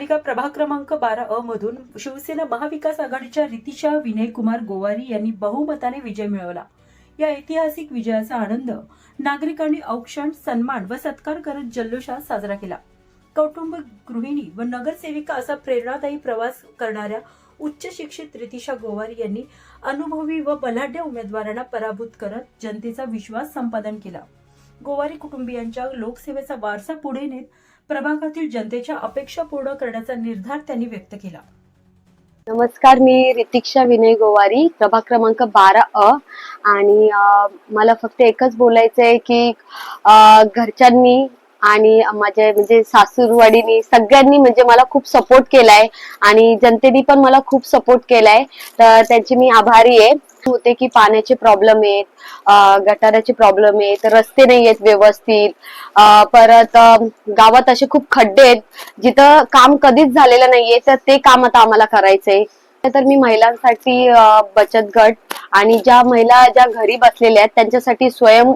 महापालिका प्रभाग क्रमांक 12 मधून शिवसेना महाविकास आघाडीच्या रितिशा विनयकुमार गोवारी यांनी बहुमताने विजय मिळवला। या ऐतिहासिक विजयाचा आनंद नागरिकांनी औक्षण, सन्मान व सत्कार करत जल्लोषात साजरा केला। कौटुंबिक, गृहिणी व नगरसेविका असा प्रेरणादायी प्रवास करणाऱ्या उच्च शिक्षित रितिशा गोवारी यांनी अनुभवी व बलाढ्य उमेदवारांना पराभूत करत जनतेचा विश्वास संपादन केला। गोवारी कुटुंबियांच्या लोकसेवेचा वारसा पुढे नेत प्रभागातील जनतेच्या अपेक्षा पूर्ण करण्याचा निर्धार त्यांनी व्यक्त केला। नमस्कार, मी रितिशा विनय गोवारी, प्रभाग क्रमांक 12 आणि मला फक्त एकच बोलायचं आहे की घरच्यांनी आणि माझे म्हणजे सासूरवाडीनी सगळ्यांनी म्हणजे मला खूप सपोर्ट केलाय आणि जनतेने पण मला खूप सपोर्ट केलाय, तर त्यांची मी आभारी आहे। होते की पाण्याचे प्रॉब्लेम आहेत, गटाराचे प्रॉब्लेम आहेत, रस्ते नाही आहेत व्यवस्थित, परत गावात असे खूप खड्डे आहेत जिथं काम कधीच झालेलं नाहीये, तर ते काम आता आम्हाला करायचंय। तर मी महिलांसाठी बचत गट आणि ज्या महिला ज्या घरी बसलेल्या आहेत त्यांच्यासाठी स्वयं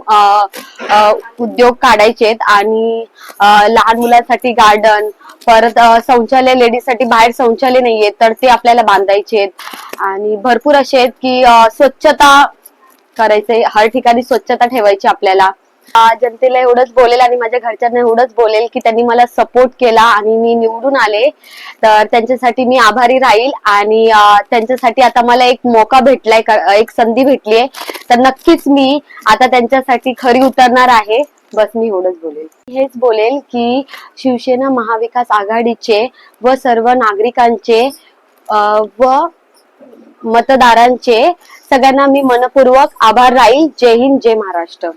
उद्योग काढायचे आहेत आणि लहान मुलांसाठी गार्डन, परत शौचालय, लेडीजसाठी बाहेर शौचालय नाहीये तर ते आपल्याला बांधायचे आहेत आणि भरपूर असे आहेत की स्वच्छता करायचंय, हर ठिकाणी स्वच्छता ठेवायची आपल्याला। जनतेला एवढंच बोलेल आणि माझ्या घरच्यांना एवढंच बोलेल की त्यांनी मला सपोर्ट केला आणि मी निवडून आले, तर त्यांच्यासाठी मी आभारी राहील आणि त्यांच्यासाठी आता मला एक मौका भेटलाय, एक संधी भेटलीये, तर नक्कीच मी आता त्यांच्यासाठी खरी उतरणार आहे। बस मी एवढंच बोलेल, हेच बोलेल की शिवसेना महाविकास आघाडीचे व सर्व नागरिकांचे व मतदारांचे सगळ्यांना मी मनपूर्वक आभार राहील। जय हिंद, जय महाराष्ट्र।